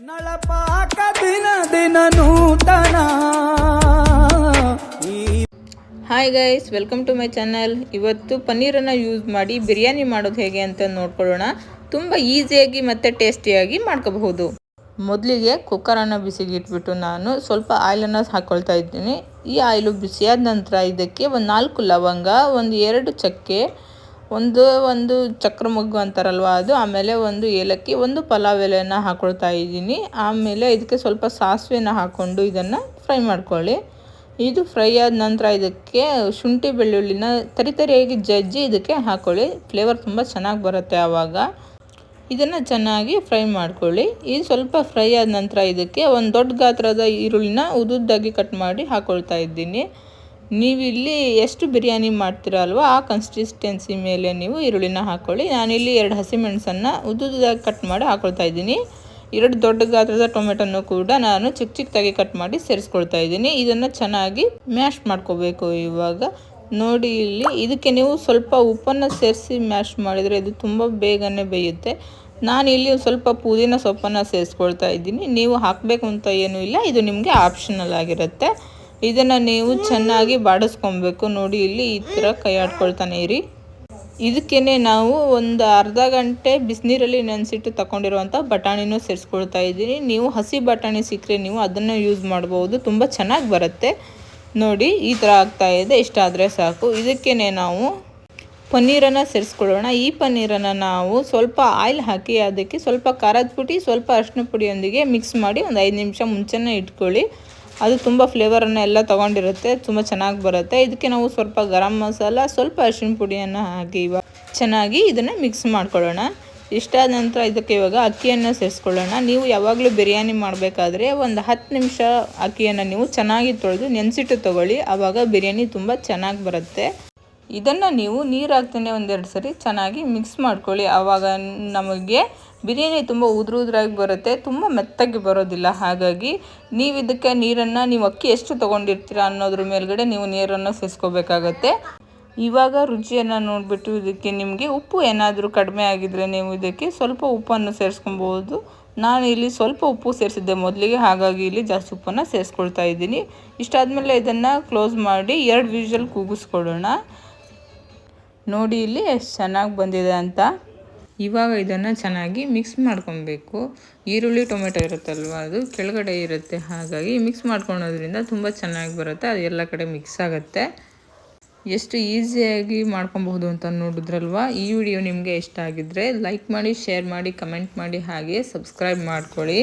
ನಳಪಾಕ ದಿನ ದಿನ ನೂತನ. Hi guys, welcome to my channel. ಇವತ್ತು ಪನ್ನೀರನ್ನು ಯೂಸ್ ಮಾಡಿ ಬಿರಿಯಾನಿ ಮಾಡೋದು ಹೇಗೆ ಅಂತ ನೋಡ್ಕೊಳ್ಳೋಣ. ತುಂಬ ಈಸಿಯಾಗಿ ಮತ್ತು ಟೇಸ್ಟಿಯಾಗಿ ಮಾಡ್ಕೋಬಹುದು. ಮೊದಲಿಗೆ ಕುಕ್ಕರನ್ನು ಬಿಸಿಗೆ ಇಟ್ಬಿಟ್ಟು ನಾನು ಸ್ವಲ್ಪ ಆಯಿಲನ್ನು ಹಾಕ್ಕೊಳ್ತಾ ಇದ್ದೀನಿ. ಈ ಆಯಿಲು ಬಿಸಿಯಾದ ನಂತರ ಇದಕ್ಕೆ ಒಂದು 4 ಲವಂಗ, ಒಂದು 2 ಚಕ್ಕೆ, ಒಂದು ಚಕ್ರ ಮೊಗ್ಗು ಅಂತಾರಲ್ವ ಅದು, ಆಮೇಲೆ ಒಂದು ಏಲಕ್ಕಿ, ಒಂದು ಪಲಾವ್ ಎಲೆಯನ್ನು ಹಾಕ್ಕೊಳ್ತಾ ಇದ್ದೀನಿ. ಆಮೇಲೆ ಇದಕ್ಕೆ ಸ್ವಲ್ಪ ಸಾಸಿವೆನ ಹಾಕ್ಕೊಂಡು ಇದನ್ನು ಫ್ರೈ ಮಾಡ್ಕೊಳ್ಳಿ. ಇದು ಫ್ರೈ ಆದ ನಂತರ ಇದಕ್ಕೆ ಶುಂಠಿ ಬೆಳ್ಳುಳ್ಳಿನ ತರಿತರಿಯಾಗಿ ಜಜ್ಜಿ ಇದಕ್ಕೆ ಹಾಕ್ಕೊಳ್ಳಿ. ಫ್ಲೇವರ್ ತುಂಬ ಚೆನ್ನಾಗಿ ಬರುತ್ತೆ ಆವಾಗ. ಇದನ್ನು ಚೆನ್ನಾಗಿ ಫ್ರೈ ಮಾಡ್ಕೊಳ್ಳಿ. ಇದು ಸ್ವಲ್ಪ ಫ್ರೈ ಆದ ನಂತರ ಇದಕ್ಕೆ ಒಂದು ದೊಡ್ಡ ಗಾತ್ರದ ಈರುಳ್ಳಿನ ಉದ್ದುದ್ದಾಗಿ ಕಟ್ ಮಾಡಿ ಹಾಕ್ಕೊಳ್ತಾ ಇದ್ದೀನಿ. ನೀವಿಲ್ಲಿ ಎಷ್ಟು ಬಿರಿಯಾನಿ ಮಾಡ್ತೀರಲ್ವ ಆ ಕನ್ಸಿಸ್ಟೆನ್ಸಿ ಮೇಲೆ ನೀವು ಈರುಳ್ಳಿನ ಹಾಕ್ಕೊಳ್ಳಿ. ನಾನಿಲ್ಲಿ 2 ಹಸಿಮೆಣಸನ್ನು ಉದ್ದುದ್ದಾಗಿ ಕಟ್ ಮಾಡಿ ಹಾಕ್ಕೊಳ್ತಾ ಇದ್ದೀನಿ. 2 ದೊಡ್ಡ ಗಾತ್ರದ ಟೊಮೆಟೊನ್ನು ಕೂಡ ನಾನು ಚಿಕ್ಕದಾಗಿ ಕಟ್ ಮಾಡಿ ಸೇರಿಸ್ಕೊಳ್ತಾ ಇದ್ದೀನಿ. ಇದನ್ನು ಚೆನ್ನಾಗಿ ಮ್ಯಾಶ್ ಮಾಡ್ಕೋಬೇಕು. ಇವಾಗ ನೋಡಿ, ಇಲ್ಲಿ ಇದಕ್ಕೆ ನೀವು ಸ್ವಲ್ಪ ಉಪ್ಪನ್ನು ಸೇರಿಸಿ ಮ್ಯಾಶ್ ಮಾಡಿದರೆ ಇದು ತುಂಬ ಬೇಗನೆ ಬೇಯುತ್ತೆ. ನಾನು ಇಲ್ಲಿ ಸ್ವಲ್ಪ ಪುದೀನ ಸೊಪ್ಪನ್ನು ಸೇರಿಸ್ಕೊಳ್ತಾ ಇದ್ದೀನಿ. ನೀವು ಹಾಕಬೇಕು ಅಂತ ಏನೂ ಇಲ್ಲ, ಇದು ನಿಮಗೆ ಆಪ್ಷನಲ್ ಆಗಿರುತ್ತೆ. ಇದನ್ನು ನೀವು ಚೆನ್ನಾಗಿ ಬಾಡಿಸ್ಕೊಬೇಕು. ನೋಡಿ, ಇಲ್ಲಿ ಈ ಥರ ಕೈ ಆಡ್ಕೊಳ್ತಾನೆ ಇರಿ. ಇದಕ್ಕೇ ನಾವು ಒಂದು ಅರ್ಧ ಗಂಟೆ ಬಿಸಿನೀರಲ್ಲಿ ನೆನೆಸಿಟ್ಟು ತಗೊಂಡಿರುವಂಥ ಬಟಾಣಿನೂ ಸೇರಿಸ್ಕೊಳ್ತಾ ಇದ್ದೀನಿ. ನೀವು ಹಸಿ ಬಟಾಣಿ ಸಿಕ್ಕರೆ ನೀವು ಅದನ್ನು ಯೂಸ್ ಮಾಡ್ಬೋದು, ತುಂಬ ಚೆನ್ನಾಗಿ ಬರುತ್ತೆ. ನೋಡಿ, ಈ ಥರ ಆಗ್ತಾಯಿದೆ. ಇಷ್ಟಾದರೆ ಸಾಕು. ಇದಕ್ಕೇ ನಾವು ಪನ್ನೀರನ್ನು ಸೇರಿಸ್ಕೊಳ್ಳೋಣ. ಈ ಪನ್ನೀರನ್ನು ನಾವು ಸ್ವಲ್ಪ ಆಯಿಲ್ ಹಾಕಿ ಅದಕ್ಕೆ ಸ್ವಲ್ಪ ಖಾರದ ಪುಡಿ, ಸ್ವಲ್ಪ ಅರಿಶಿನ ಪುಡಿಯೊಂದಿಗೆ ಮಿಕ್ಸ್ ಮಾಡಿ ಒಂದು 5 ನಿಮಿಷ ಮುಂಚೆನೇ ಇಟ್ಕೊಳ್ಳಿ. ಅದು ತುಂಬ ಫ್ಲೇವರನ್ನು ಎಲ್ಲ ತೊಗೊಂಡಿರುತ್ತೆ, ತುಂಬ ಚೆನ್ನಾಗಿ ಬರುತ್ತೆ. ಇದಕ್ಕೆ ನಾವು ಸ್ವಲ್ಪ ಗರಂ ಮಸಾಲ, ಸ್ವಲ್ಪ ಅರಿಶಿನ ಪುಡಿಯನ್ನು ಹಾಕಿ ಇವಾಗ ಚೆನ್ನಾಗಿ ಇದನ್ನು ಮಿಕ್ಸ್ ಮಾಡ್ಕೊಳ್ಳೋಣ. ಇಷ್ಟಾದ ನಂತರ ಇದಕ್ಕೆ ಇವಾಗ ಅಕ್ಕಿಯನ್ನು ಸೇರಿಸ್ಕೊಳ್ಳೋಣ. ನೀವು ಯಾವಾಗಲೂ ಬಿರಿಯಾನಿ ಮಾಡಬೇಕಾದ್ರೆ ಒಂದು 10 ನಿಮಿಷ ಅಕ್ಕಿಯನ್ನು ನೀವು ಚೆನ್ನಾಗಿ ತೊಳೆದು ನೆನೆಸಿಟ್ಟು ತೊಗೊಳ್ಳಿ. ಆವಾಗ ಬಿರಿಯಾನಿ ತುಂಬ ಚೆನ್ನಾಗಿ ಬರುತ್ತೆ. ಇದನ್ನು ನೀವು ನೀರು ಹಾಕ್ತಾನೆ 1-2 ಸರಿ ಚೆನ್ನಾಗಿ ಮಿಕ್ಸ್ ಮಾಡ್ಕೊಳ್ಳಿ. ಆವಾಗ ನಮಗೆ ಬಿರಿಯಾನಿ ತುಂಬ ಉದುರಾಗಿ ಬರುತ್ತೆ, ತುಂಬ ಮೆತ್ತಗೆ ಬರೋದಿಲ್ಲ. ಹಾಗಾಗಿ ನೀವು ಇದಕ್ಕೆ ನೀರನ್ನು ನೀವು ಅಕ್ಕಿ ಎಷ್ಟು ತೊಗೊಂಡಿರ್ತೀರ ಅನ್ನೋದ್ರ ಮೇಲ್ಗಡೆ ನೀವು ನೀರನ್ನು ಸೇರಿಸ್ಕೋಬೇಕಾಗತ್ತೆ. ಇವಾಗ ರುಚಿಯನ್ನು ನೋಡಿಬಿಟ್ಟು ಇದಕ್ಕೆ ನಿಮಗೆ ಉಪ್ಪು ಏನಾದರೂ ಕಡಿಮೆ ಆಗಿದ್ದರೆ ನೀವು ಇದಕ್ಕೆ ಸ್ವಲ್ಪ ಉಪ್ಪನ್ನು ಸೇರಿಸ್ಕೊಬೋದು. ನಾನು ಇಲ್ಲಿ ಸ್ವಲ್ಪ ಉಪ್ಪು ಸೇರಿಸಿದ್ದೆ ಮೊದಲಿಗೆ, ಹಾಗಾಗಿ ಇಲ್ಲಿ ಜಾಸ್ತಿ ಉಪ್ಪನ್ನು ಸೇರಿಸ್ಕೊಳ್ತಾ ಇದ್ದೀನಿ. ಇಷ್ಟಾದಮೇಲೆ ಇದನ್ನು ಕ್ಲೋಸ್ ಮಾಡಿ 2 ವಿಷಲ್ ಕೂಗಿಸ್ಕೊಳ್ಳೋಣ. ನೋಡಿ ಇಲ್ಲಿ ಎಷ್ಟು ಚೆನ್ನಾಗಿ ಬಂದಿದೆ ಅಂತ. ಇವಾಗ ಇದನ್ನು ಚೆನ್ನಾಗಿ ಮಿಕ್ಸ್ ಮಾಡ್ಕೊಬೇಕು. ಈರುಳ್ಳಿ ಟೊಮೆಟೊ ಇರುತ್ತಲ್ವ, ಅದು ಕೆಳಗಡೆ ಇರುತ್ತೆ, ಹಾಗಾಗಿ ಮಿಕ್ಸ್ ಮಾಡ್ಕೊಳೋದ್ರಿಂದ ತುಂಬ ಚೆನ್ನಾಗಿ ಬರುತ್ತೆ. ಅದು ಎಲ್ಲ ಕಡೆ ಮಿಕ್ಸ್ ಆಗುತ್ತೆ. ಎಷ್ಟು ಈಸಿಯಾಗಿ ಮಾಡ್ಕೊಬಹುದು ಅಂತ ನೋಡಿದ್ರಲ್ವ. ಈ ವಿಡಿಯೋ ನಿಮಗೆ ಇಷ್ಟ ಆಗಿದ್ದರೆ ಲೈಕ್ ಮಾಡಿ, ಶೇರ್ ಮಾಡಿ, ಕಮೆಂಟ್ ಮಾಡಿ, ಹಾಗೆ ಸಬ್ಸ್ಕ್ರೈಬ್ ಮಾಡ್ಕೊಳ್ಳಿ.